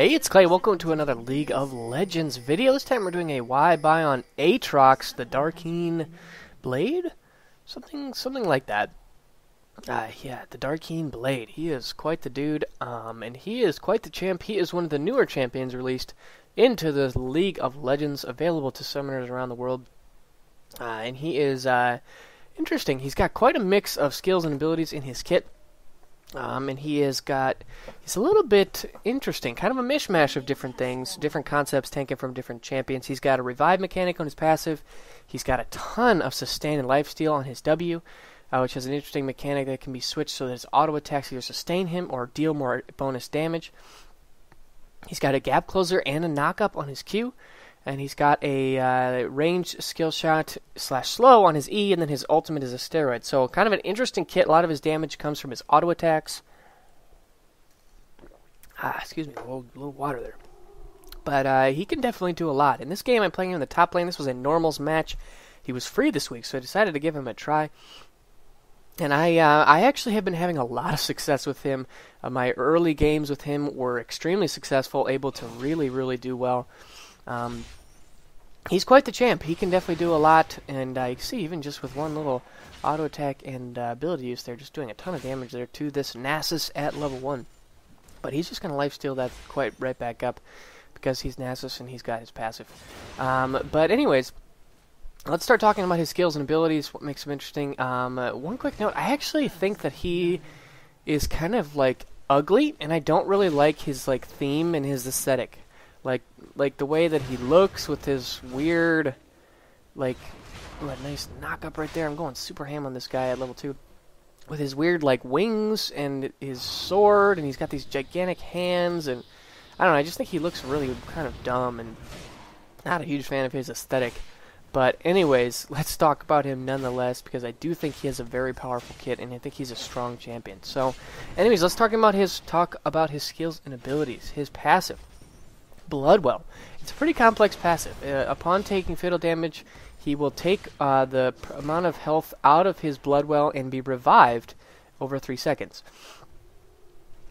Hey, it's Clay. Welcome to another League of Legends video. This time we're doing a why buy on Aatrox, the Darkeen Blade? Something like that. Yeah, the Darkeen Blade. He is quite the dude, and he is quite the champ. He is one of the newer champions released into the League of Legends, available to summoners around the world. And he is interesting. He's got quite a mix of skills and abilities in his kit. And he's a little bit interesting, kind of a mishmash of different things, different concepts taken from different champions. He's got a revive mechanic on his passive. He's got a ton of sustain and lifesteal on his W, which has an interesting mechanic that can be switched so that his auto attacks either sustain him or deal more bonus damage. He's got a gap closer and a knock-up on his Q. And he's got a ranged skill shot / slow on his E, and then his ultimate is a steroid. So kind of an interesting kit. A lot of his damage comes from his auto attacks. Excuse me, a little water there. But he can definitely do a lot. In this game, I'm playing him in the top lane. This was a normals match. He was free this week, so I decided to give him a try. And I actually have been having a lot of success with him. My early games with him were extremely successful, able to really do well. He's quite the champ. He can definitely do a lot, and you see even just with one little auto attack and ability use there, just doing a ton of damage there to this Nasus at level 1. But he's just going to lifesteal that quite right back up because he's Nasus and he's got his passive. But anyways, let's start talking about his skills and abilities, what makes him interesting. One quick note, I actually think that he is kind of like ugly, and I don't really like his like theme and his aesthetic. Like the way that he looks with his weird, like, ooh, a nice knock-up right there. I'm going super ham on this guy at level 2. With his weird, like, wings and his sword, and he's got these gigantic hands, and I don't know, I just think he looks really kind of dumb, and not a huge fan of his aesthetic. But anyways, let's talk about him nonetheless, because I do think he has a very powerful kit, and I think he's a strong champion. So, anyways, let's talk about his skills and abilities. His passive. Bloodwell. It's a pretty complex passive. Upon taking fatal damage, he will take the amount of health out of his Bloodwell and be revived over 3 seconds.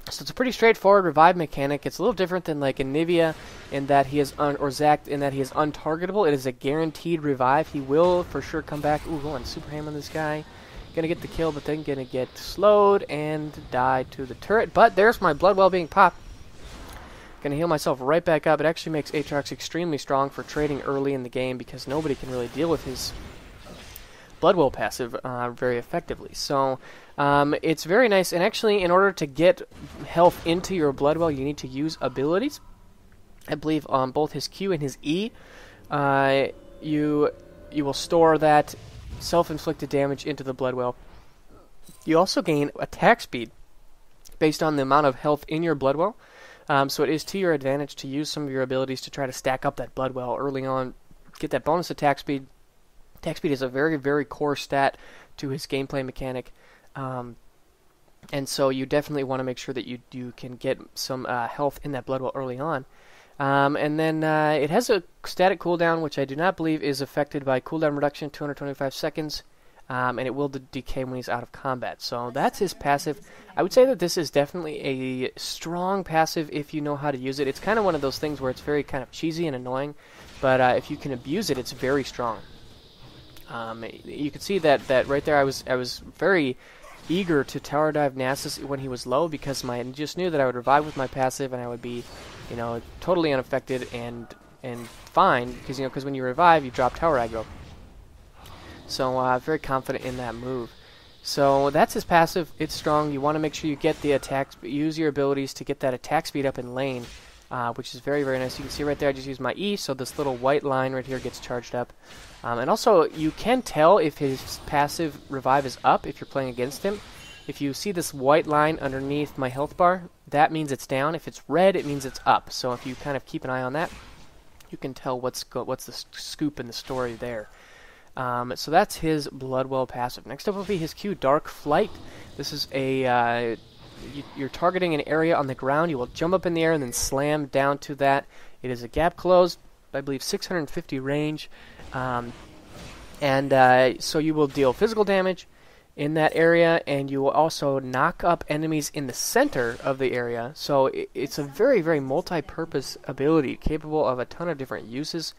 So it's a pretty straightforward revive mechanic. It's a little different than like Nivea in that he is or Zac in that he is untargetable. It is a guaranteed revive. He will for sure come back. Ooh, going super ham on this guy. Gonna get the kill, but then gonna get slowed and die to the turret. But there's my Bloodwell being popped. Going to heal myself right back up. It actually makes Aatrox extremely strong for trading early in the game because nobody can really deal with his Bloodwell passive very effectively. So it's very nice. And actually, in order to get health into your Bloodwell, you need to use abilities. I believe on both his Q and his E, you will store that self-inflicted damage into the Bloodwell. You also gain attack speed based on the amount of health in your Bloodwell. So it is to your advantage to use some of your abilities to try to stack up that Bloodwell early on, get that bonus attack speed. Attack speed is a very core stat to his gameplay mechanic, and so you definitely want to make sure that you can get some health in that Bloodwell early on. And then it has a static cooldown, which I do not believe is affected by cooldown reduction, 225 seconds. And it will decay when he's out of combat. So that's his passive. I would say that this is definitely a strong passive if you know how to use it. It's kind of one of those things where it's very kind of cheesy and annoying, but if you can abuse it, it's very strong. You can see that right there. I was very eager to tower dive Nasus when he was low because I just knew that I would revive with my passive and I would be, totally unaffected and fine because when you revive, you drop tower aggro. So very confident in that move. So that's his passive. It's strong. You want to make sure you get the attack, use your abilities to get that attack speed up in lane, which is very nice. You can see right there I just used my E, so this little white line right here gets charged up. And also you can tell if his passive revive is up if you're playing against him. If you see this white line underneath my health bar, that means it's down. If it's red, it means it's up. So if you kind of keep an eye on that, you can tell what's the scoop in the story there. So that's his Bloodwell passive. Next up will be his Q, Dark Flight. This is you're targeting an area on the ground. You will jump up in the air and then slam down to that. It is a gap close, I believe 650 range. So you will deal physical damage, in that area, and you will also knock up enemies in the center of the area. So it's a very, very multi-purpose ability, capable of a ton of different uses.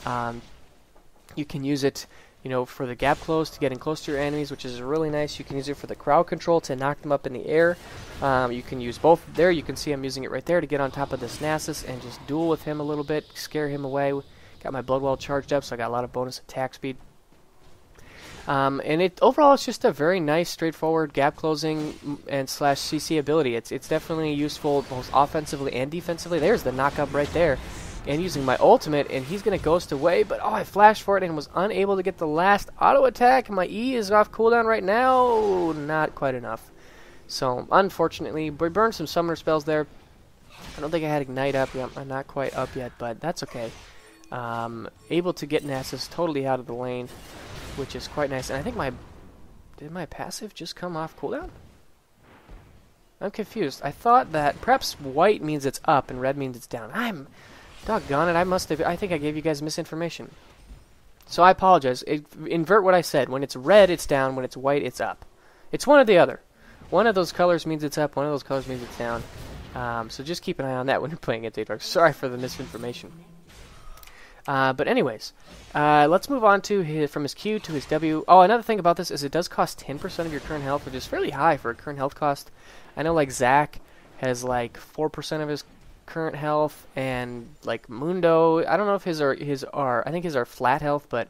You can use it, for the gap close to getting close to your enemies, which is really nice. You can use it for the crowd control to knock them up in the air. You can use both there. You can see I'm using it right there to get on top of this Nasus and just duel with him a little bit, scare him away. Got my Blood Well charged up, so I got a lot of bonus attack speed. And overall, it's just a very nice, straightforward gap closing and slash CC ability. It's definitely useful both offensively and defensively. There's the knock up right there. And using my ultimate, and he's going to ghost away, but I flashed for it and was unable to get the last auto attack. My E is off cooldown right now. Not quite enough. So, unfortunately, we burned some summoner spells there. I don't think I had Ignite up yet. I'm not quite up yet, but that's okay. Able to get Nasus totally out of the lane, which is quite nice. And I think did my passive just come off cooldown? I'm confused. I thought that perhaps white means it's up and red means it's down. Doggone it, I think I gave you guys misinformation. So I apologize. Invert what I said. When it's red, it's down. When it's white, it's up. It's one or the other. One of those colors means it's up. One of those colors means it's down. So just keep an eye on that when you're playing it, Aatrox. Sorry for the misinformation. But anyways, let's move on to from his Q to his W. Oh, another thing about this is it does cost 10% of your current health, which is fairly high for a current health cost. I know like Zac has like 4% of his current health, and like Mundo, I don't know if his are I think his are flat health, but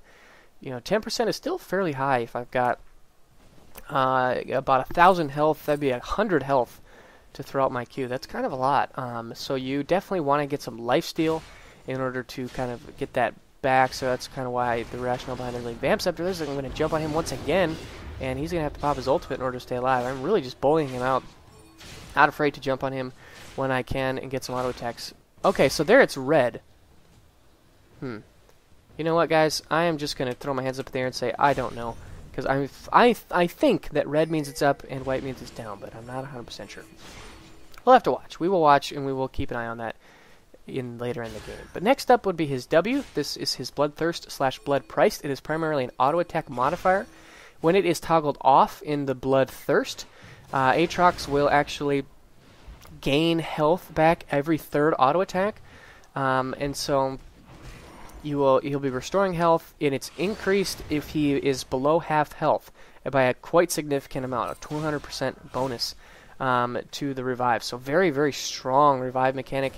10% is still fairly high. If I've got about 1,000 health, that'd be 100 health to throw out my Q. That's kind of a lot. So you definitely want to get some lifesteal in order to kind of get that back. So that's kind of why the rationale behind it. Like Vamp Scepter, I'm going to jump on him once again, and he's going to have to pop his ultimate in order to stay alive. I'm really just bullying him out. Not afraid to jump on him when I can and get some auto attacks. Okay, so there it's red. You know what, guys? I am just going to throw my hands up there and say I don't know, because I think that red means it's up and white means it's down, but I'm not 100% sure. We'll have to watch. We will watch, and we will keep an eye on that later in the game. But next up would be his W. This is his Bloodthirst / Blood Priced. It is primarily an auto attack modifier. When it is toggled off in the Bloodthirst, Aatrox will actually gain health back every third auto attack, and so he'll be restoring health, and it's increased if he is below half health by a quite significant amount, a 200% bonus to the revive. So very, very strong revive mechanic.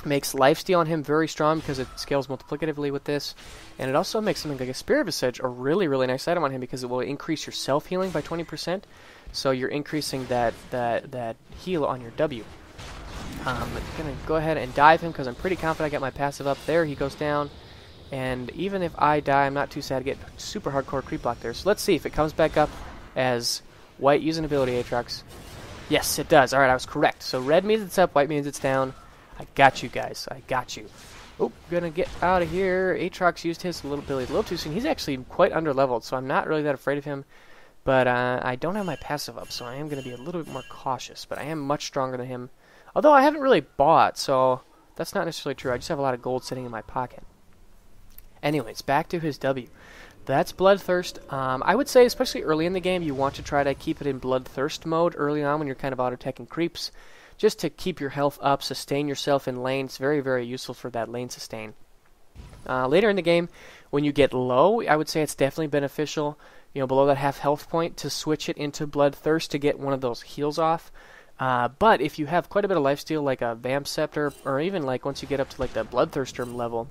Makes lifesteal on him very strong because it scales multiplicatively with this, and it also makes something like a Spirit Visage a really, really nice item on him because it will increase your self healing by 20%. So you're increasing that heal on your W. I'm gonna go ahead and dive him because I'm pretty confident I got my passive up. There he goes down, and even if I die, I'm not too sad to get super hardcore creep block there. So let's see if it comes back up as white. Use an ability, Aatrox. Yes, it does. All right, I was correct. So red means it's up, white means it's down. I got you guys. I got you. Oh, gonna get out of here. Aatrox used his little ability a little too soon. He's actually quite under-leveled, so I'm not really that afraid of him. But I don't have my passive up, so I am going to be a little bit more cautious. But I am much stronger than him. Although I haven't really bought, so that's not necessarily true. I just have a lot of gold sitting in my pocket. Anyways, back to his W. That's Bloodthirst. I would say, especially early in the game, you want to try to keep it in Bloodthirst mode early on when you're kind of auto-attacking creeps, just to keep your health up, sustain yourself in lane. It's very, very useful for that lane sustain. Later in the game, when you get low, I would say it's definitely beneficial, below that half health point, to switch it into Bloodthirst to get one of those heals off. But if you have quite a bit of lifesteal, like a Vamp Scepter, or even like once you get up to like the Bloodthirster level,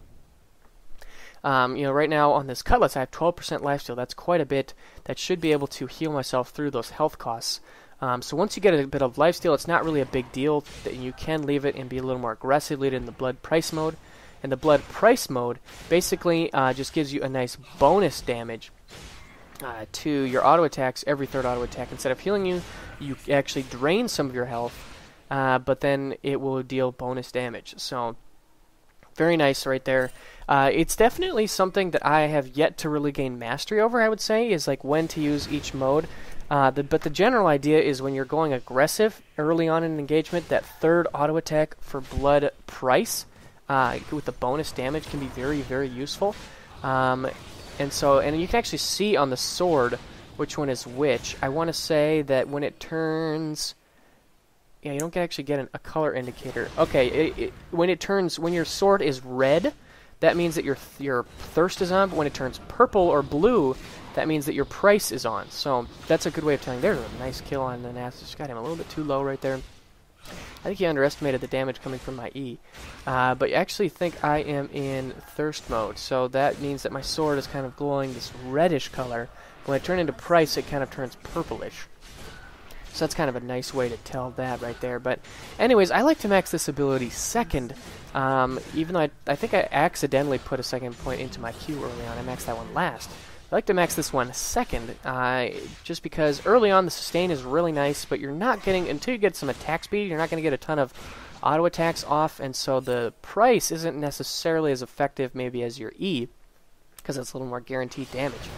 right now on this Cutlass I have 12% lifesteal. That's quite a bit. That should be able to heal myself through those health costs. So once you get a bit of lifesteal, it's not really a big deal. You can leave it and be a little more aggressive, lead it in the Blood Price mode. And the Blood Price mode basically just gives you a nice bonus damage to your auto attacks every third auto attack. Instead of healing you, you actually drain some of your health, but then it will deal bonus damage. So very nice right there. It's definitely something that I have yet to really gain mastery over, I would say, is like when to use each mode. But the general idea is when you're going aggressive early on in an engagement, that third auto attack for Blood Price with the bonus damage can be very, very useful. And you can actually see on the sword which one is which. I want to say that when it turns... Yeah, you don't actually get a color indicator. Okay, when your sword is red, that means that your thirst is on, but when it turns purple or blue, that means that your price is on. So that's a good way of telling. There's a nice kill on the Nasus. Got him a little bit too low right there. I think he underestimated the damage coming from my E. But I actually think I am in thirst mode, so that means that my sword is kind of glowing this reddish color. When I turn into price, it kind of turns purplish. So that's kind of a nice way to tell that right there. But anyways, I like to max this ability second, even though I think I accidentally put a second point into my Q early on. I maxed that one last. I like to max this one second, just because early on the sustain is really nice, but you're not getting, until you get some attack speed, you're not going to get a ton of auto attacks off, and so the price isn't necessarily as effective maybe as your E, because it's a little more guaranteed damage.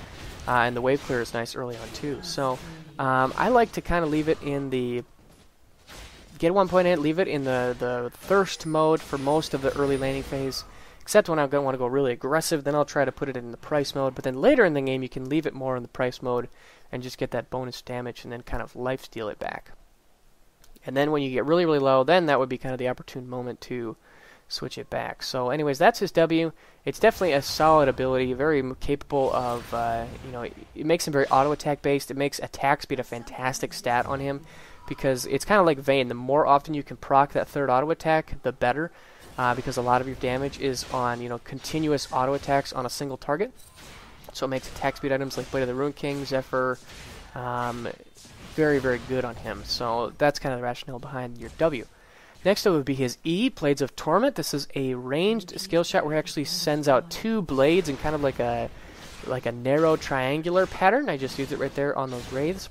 And the wave clear is nice early on too. So I like to kind of leave it in the, get 1 point in, leave it in the thirst mode for most of the early laning phase. Except when I want to go really aggressive, then I'll try to put it in the price mode. But then later in the game, you can leave it more in the price mode and just get that bonus damage and then kind of lifesteal it back. And then when you get really, really low, then that would be kind of the opportune moment to switch it back. So anyways, that's his W. It's definitely a solid ability, very capable of, you know, it makes him very auto-attack based. It makes attack speed a fantastic stat on him because it's kind of like Vayne. The more often you can proc that third auto-attack, the better. Because a lot of your damage is on, you know, continuous auto attacks on a single target. So it makes attack speed items like Blade of the Ruined King, Zephyr, very, very good on him. So that's kind of the rationale behind your W. Next up would be his E, Blades of Torment. This is a ranged skill shot where he actually sends out 2 blades in kind of like a narrow triangular pattern. I just used it right there on those wraiths.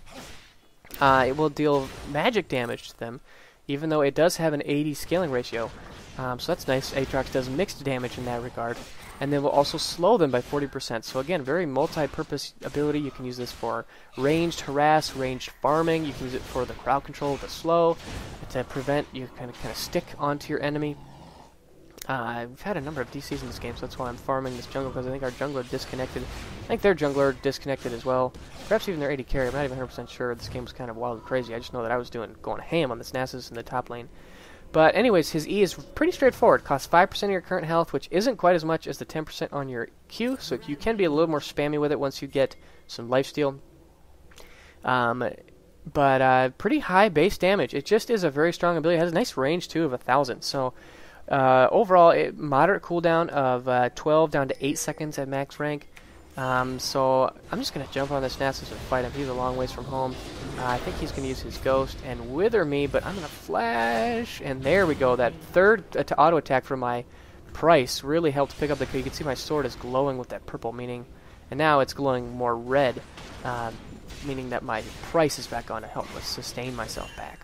It will deal magic damage to them, even though it does have an 80 scaling ratio. So that's nice. Aatrox does mixed damage in that regard. And then will also slow them by 40%. So again, very multi-purpose ability. You can use this for ranged harass, ranged farming. You can use it for the crowd control, the slow, to prevent you kind of stick onto your enemy. I've had a number of DCs in this game, so that's why I'm farming this jungle, because I think our jungler disconnected. I think their jungler disconnected as well. Perhaps even their AD carry. I'm not even 100% sure. This game was kind of wild and crazy. I just know that I was going ham on this Nasus in the top lane. But anyways, his E is pretty straightforward. Costs 5% of your current health, which isn't quite as much as the 10% on your Q, so you can be a little more spammy with it once you get some lifesteal. But pretty high base damage. It just is a very strong ability. It has a nice range, too, of 1,000. So overall, moderate cooldown of 12 down to 8 seconds at max rank. So I'm just going to jump on this Nasus and fight him. He's a long ways from home. I think he's going to use his Ghost and Wither me, but I'm going to Flash. And there we go. That third auto attack from my price really helped pick up the... You can see my sword is glowing with that purple, meaning... And now it's glowing more red, meaning that my price is back on to help sustain myself back.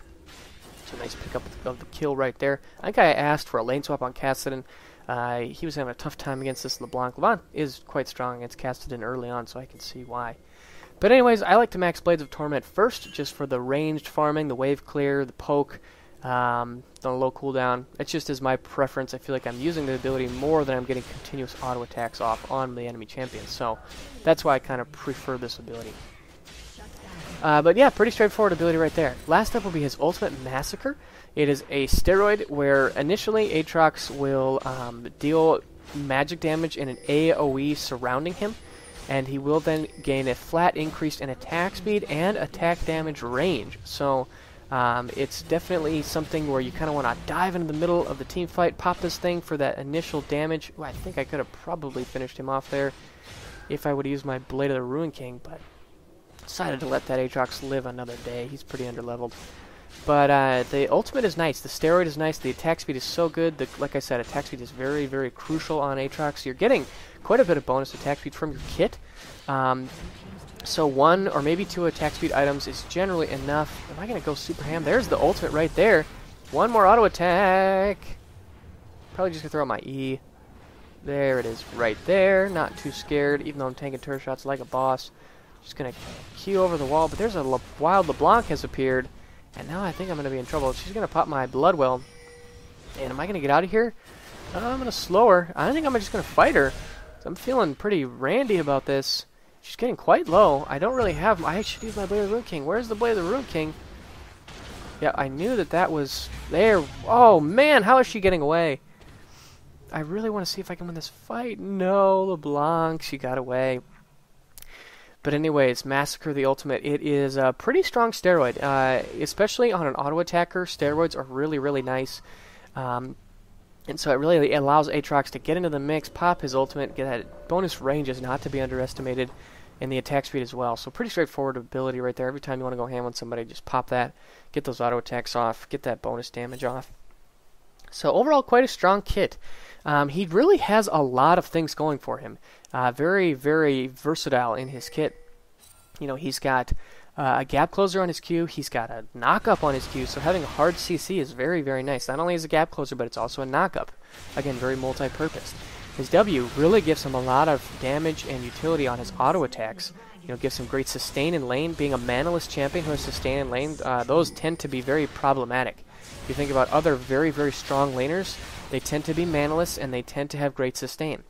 So nice pick up of the kill right there. I think I asked for a lane swap on Cassidy. He was having a tough time against this LeBlanc. LeBlanc is quite strong against Cassidy early on, so I can see why. But anyways, I like to max Blades of Torment first, just for the ranged farming, the wave clear, the poke, the low cooldown. It just is my preference. I feel like I'm using the ability more than I'm getting continuous auto attacks off on the enemy champion. So that's why I kind of prefer this ability. But yeah, pretty straightforward ability right there. Last up will be his ultimate Massacre. It is a steroid where initially Aatrox will deal magic damage in an AoE surrounding him, and he will then gain a flat increase in attack speed and attack damage range. So it's definitely something where you kind of want to dive into the middle of the team fight, pop this thing for that initial damage. Ooh, I think I could have probably finished him off there if I would have used my Blade of the Ruined King, but decided to let that Aatrox live another day. He's pretty underleveled. But the ultimate is nice. The steroid is nice. The attack speed is so good. Like I said, attack speed is very, very crucial on Aatrox. You're getting quite a bit of bonus attack speed from your kit. So 1 or maybe 2 attack speed items is generally enough. Am I going to go super ham? There's the ultimate right there. 1 more auto attack. Probably just going to throw out my E. There it is right there. Not too scared, even though I'm tanking turret shots like a boss. Just going to Q over the wall. But there's a wild LeBlanc has appeared. And now I think I'm going to be in trouble. She's going to pop my Bloodwell. And am I going to get out of here? I'm going to slow her. I think I'm just going to fight her. So I'm feeling pretty randy about this. She's getting quite low. I don't really have... I should use my Blade of the Ruin King. Where's the Blade of the Ruin King? Yeah, I knew that that was there. Oh, man, how is she getting away? I really want to see if I can win this fight. No, LeBlanc, she got away. But anyways, Massacre the Ultimate. It is a pretty strong steroid, especially on an auto attacker. Steroids are really, really nice. And so it really allows Aatrox to get into the mix, pop his ultimate, get that bonus range is not to be underestimated, and the attack speed as well. So pretty straightforward ability right there. Every time you want to go ham on somebody, just pop that, get those auto attacks off, get that bonus damage off. So overall, quite a strong kit. He really has a lot of things going for him. Very, very versatile in his kit. You know, he's got a gap closer on his Q. He's got a knock-up on his Q. So having a hard CC is very, very nice. Not only is a gap closer, but it's also a knock-up. Again, very multi-purpose. His W really gives him a lot of damage and utility on his auto attacks. You know, gives him great sustain in lane. Being a manaless champion who has sustain in lane, those tend to be very problematic. If you think about other very, very strong laners, they tend to be manaless and they tend to have great sustain.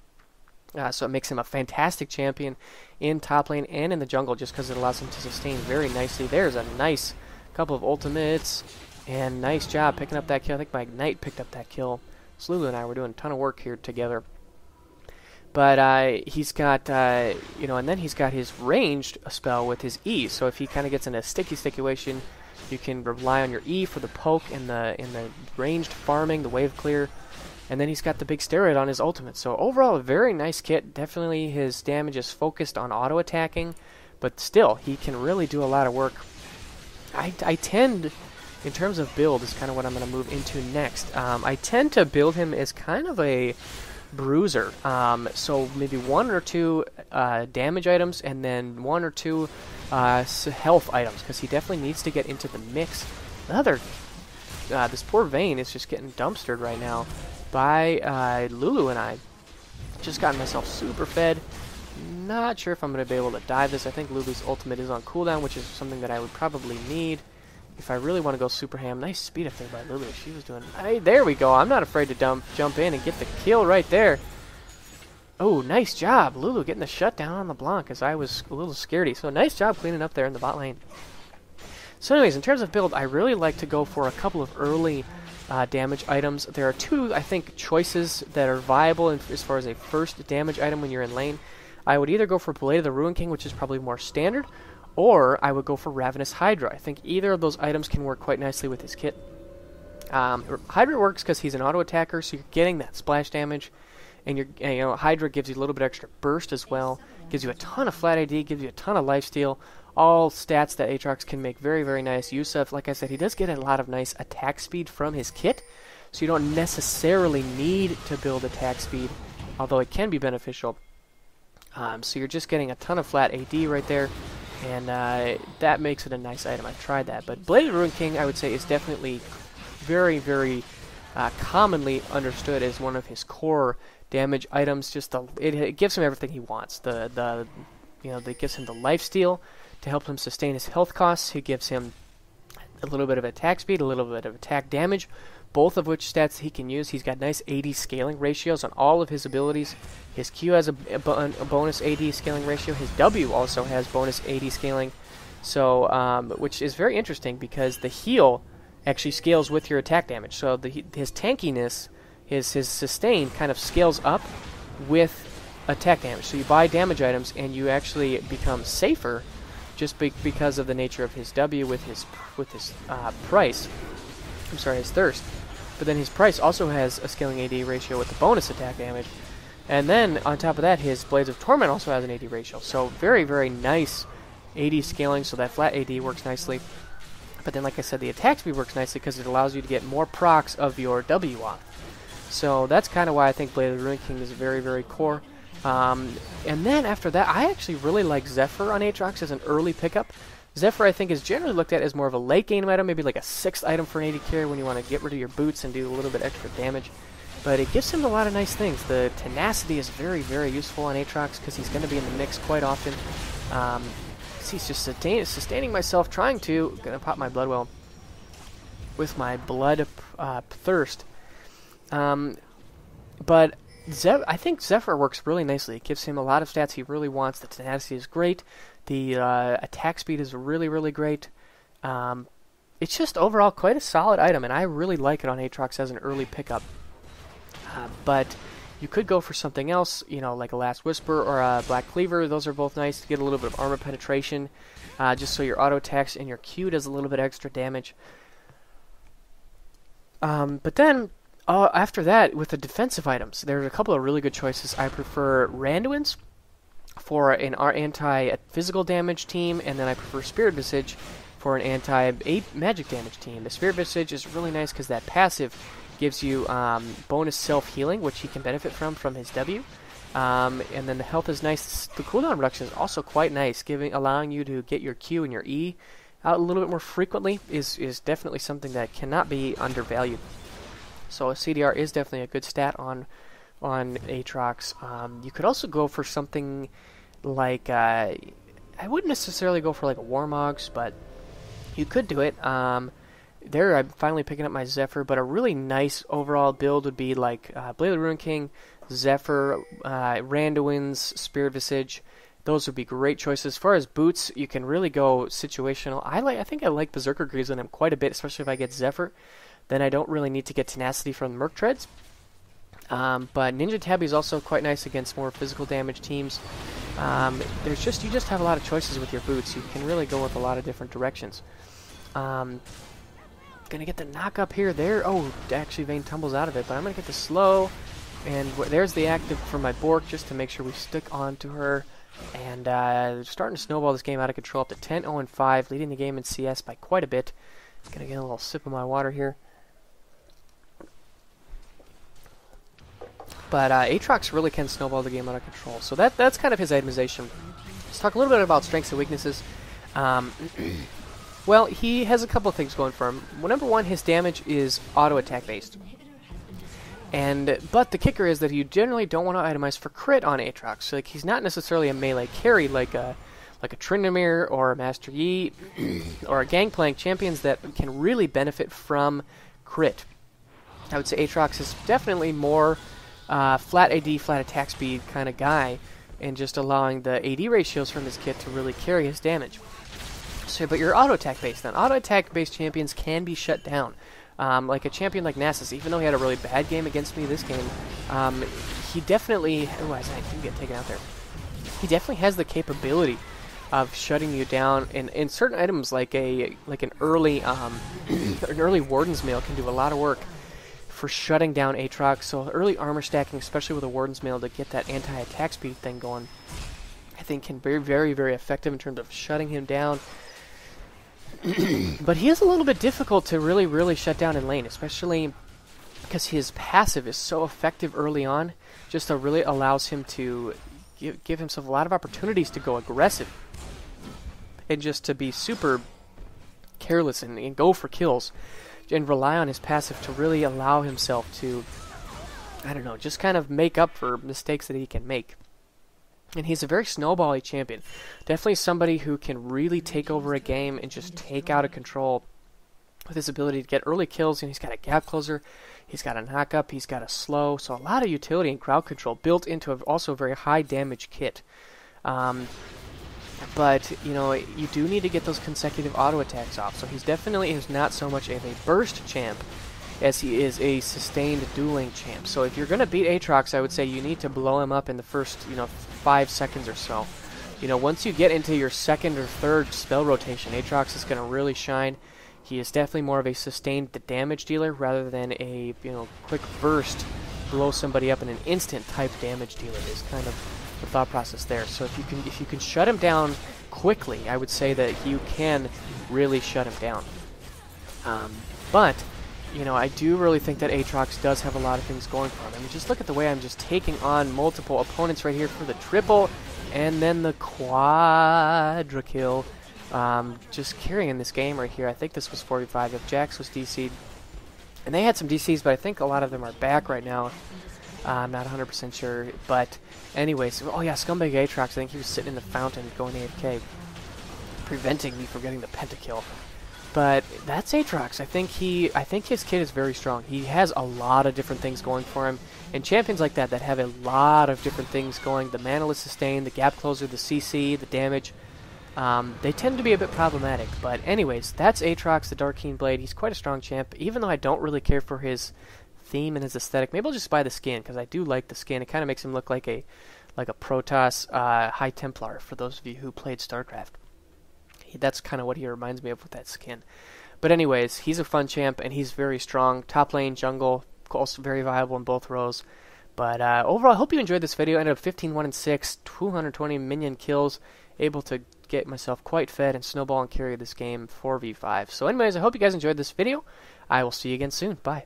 So it makes him a fantastic champion in top lane and in the jungle just because it allows him to sustain very nicely. There's a nice couple of ultimates and nice job picking up that kill. I think my Knight picked up that kill. So Lulu and I were doing a ton of work here together. But he's got, you know, and then he's got his ranged spell with his E. So if he kind of gets in a sticky situation, you can rely on your E for the poke and the ranged farming, the wave clear. And then he's got the big steroid on his ultimate. So overall, a very nice kit. Definitely his damage is focused on auto attacking, but still, he can really do a lot of work. I tend, in terms of build, is kind of what I'm going to move into next. I tend to build him as kind of a bruiser. So maybe 1 or 2 damage items, and then 1 or 2 health items, because he definitely needs to get into the mix. This poor Vayne is just getting dumpstered right now by Lulu and I. Just gotten myself super fed. Not sure if I'm going to be able to dive this. I think Lulu's ultimate is on cooldown, which is something that I would probably need if I really want to go super ham. Nice speed up there by Lulu. She was doing... Hey, there we go. I'm not afraid to jump in and get the kill right there. Oh, nice job. Lulu getting the shutdown on LeBlanc, because I was a little scaredy. So nice job cleaning up there in the bot lane. So anyways, in terms of build, I really like to go for a couple of early damage items. There are 2, I think, choices that are viable as far as a first damage item when you're in lane. I would either go for Blade of the Ruin King, which is probably more standard, or I would go for Ravenous Hydra. I think either of those items can work quite nicely with his kit. Hydra works because he's an auto attacker, so you're getting that splash damage, and you know, Hydra gives you a little bit extra burst as well, gives you a ton of flat AD, gives you a ton of lifesteal, all stats that Aatrox can make very, very nice use of. Like I said, he does get a lot of nice attack speed from his kit, so you don't necessarily need to build attack speed, although it can be beneficial. So you're just getting a ton of flat AD right there, and that makes it a nice item. I've tried that. But Blade of the Ruin King, I would say, is definitely very, very commonly understood as one of his core damage items. Just it gives him everything he wants. It gives him the lifesteal to help him sustain his health costs. It gives him a little bit of attack speed, a little bit of attack damage, both of which stats he can use. He's got nice AD scaling ratios on all of his abilities. His Q has a bonus AD scaling ratio. His W also has bonus AD scaling, so which is very interesting because the heal actually scales with your attack damage. So his tankiness, his sustain kind of scales up with attack damage. So you buy damage items and you actually become safer just because of the nature of his W with his price. I'm sorry, his thirst. But then his price also has a scaling AD ratio with the bonus attack damage. And then, on top of that, his Blades of Torment also has an AD ratio. So very, very nice AD scaling, so that flat AD works nicely. But then, like I said, the attack speed works nicely because it allows you to get more procs of your W off. So that's kind of why I think Blade of the Ruin King is very, very core. And then after that, I actually really like Zephyr on Aatrox as an early pickup. Zephyr, I think, is generally looked at as more of a late game item, maybe like a 6th item for an AD carry when you want to get rid of your boots and do a little bit extra damage. But it gives him a lot of nice things. The tenacity is very, very useful on Aatrox because he's going to be in the mix quite often. He's just sustaining myself, trying to... Gonna pop my blood well with my blood thirst. But I think Zephyr works really nicely. It gives him a lot of stats he really wants. The tenacity is great. The attack speed is really, really great. It's just overall quite a solid item, and I really like it on Aatrox as an early pickup. But you could go for something else, you know, like a Last Whisper or a Black Cleaver. Those are both nice to get a little bit of armor penetration, just so your auto attacks and your Q does a little bit extra damage. But then, after that, with the defensive items, there's a couple of really good choices. I prefer Randuin's for an anti-physical damage team, and then I prefer Spirit Visage for an anti-magic damage team. The Spirit Visage is really nice because that passive gives you bonus self-healing, which he can benefit from his W. And then the health is nice. The cooldown reduction is also quite nice, allowing you to get your Q and your E out a little bit more frequently is definitely something that cannot be undervalued. So a CDR is definitely a good stat on Aatrox. You could also go for something like I wouldn't necessarily go for like a Warmogs, but you could do it. There, I'm finally picking up my Zephyr, but a really nice overall build would be like Blade of the Ruin King, Zephyr, Randuin's, Spirit Visage. Those would be great choices. As far as boots, you can really go situational. I think I like Berserker Greaves on him quite a bit, especially if I get Zephyr. Then I don't really need to get Tenacity from the Merc Treads. But Ninja Tabby is also quite nice against more physical damage teams. You just have a lot of choices with your boots. You can really go with a lot of different directions. Gonna get the knock up here. There. Oh, actually Vayne tumbles out of it, but I'm gonna get the slow. And there's the active for my Bork, just to make sure we stick onto her. And starting to snowball this game out of control, up to 10-0-5, leading the game in CS by quite a bit. Gonna get a little sip of my water here. But Aatrox really can snowball the game out of control. So that's kind of his itemization. Let's talk a little bit about strengths and weaknesses. Well, he has a couple of things going for him. Well, number one, his damage is auto attack based. But the kicker is that you generally don't want to itemize for crit on Aatrox. So, like, he's not necessarily a melee carry like a Tryndamere or a Master Yi or a Gangplank, champions that can really benefit from crit. I would say Aatrox is definitely more flat AD, flat attack speed kind of guy, and just allowing the AD ratios from his kit to really carry his damage. So, but you're auto attack based. Then auto attack based champions can be shut down. Like a champion like Nasus, even though he had a really bad game against me this game, he definitely... Oh, I didn't get taken out there. He definitely has the capability of shutting you down, and in certain items like an early Warden's Mail can do a lot of work for shutting down Aatrox. So early armor stacking, especially with a Warden's Mail to get that anti-attack speed thing going, I think can be very, very effective in terms of shutting him down. But he is a little bit difficult to really shut down in lane, especially because his passive is so effective early on, just really allows him to give himself a lot of opportunities to go aggressive and just to be super careless and go for kills and rely on his passive to really allow himself to, I don't know, just kind of make up for mistakes that he can make. And he's a very snowbally champion. Definitely somebody who can really take over a game and just take out of control with his ability to get early kills. And he's got a gap closer, he's got a knock up, he's got a slow. So a lot of utility and crowd control built into also a very high damage kit. But, you know, you do need to get those consecutive auto attacks off. So he's definitely is not so much of a burst champ as he is a sustained dueling champ. So if you're going to beat Aatrox, I would say you need to blow him up in the first, 5 seconds or so. Once you get into your second or third spell rotation, Aatrox is going to really shine. He is definitely more of a sustained damage dealer rather than a, quick burst, blow somebody up in an instant type damage dealer is kind of the thought process there. So if you can shut him down quickly, I would say that you can really shut him down. But I do really think that Aatrox does have a lot of things going for him. I mean, just look at the way I'm just taking on multiple opponents right here for the triple, and then the quadra kill. Just carrying this game right here. I think this was 45 if Jax was DC'd. And they had some DCs, but I think a lot of them are back right now. I'm not 100% sure. But anyways, oh yeah, Scumbag Aatrox, I think he was sitting in the fountain going AFK, preventing me from getting the pentakill. But that's Aatrox. I think his kit is very strong. He has a lot of different things going for him. And champions like that have a lot of different things going. The manaless sustain, the gap closer, the CC, the damage. They tend to be a bit problematic. But anyways, that's Aatrox, the Dark Keen Blade. He's quite a strong champ, even though I don't really care for his theme and his aesthetic. Maybe I'll just buy the skin, because I do like the skin. It kind of makes him look like a Protoss High Templar, for those of you who played StarCraft. That's kind of what he reminds me of with that skin. But anyways, he's a fun champ, and he's very strong. Top lane, jungle, also very viable in both rows. But overall, I hope you enjoyed this video. I ended up 15-1-6, 220 minion kills, able to get myself quite fed and snowball and carry this game 4v5. So anyways, I hope you guys enjoyed this video. I will see you again soon. Bye.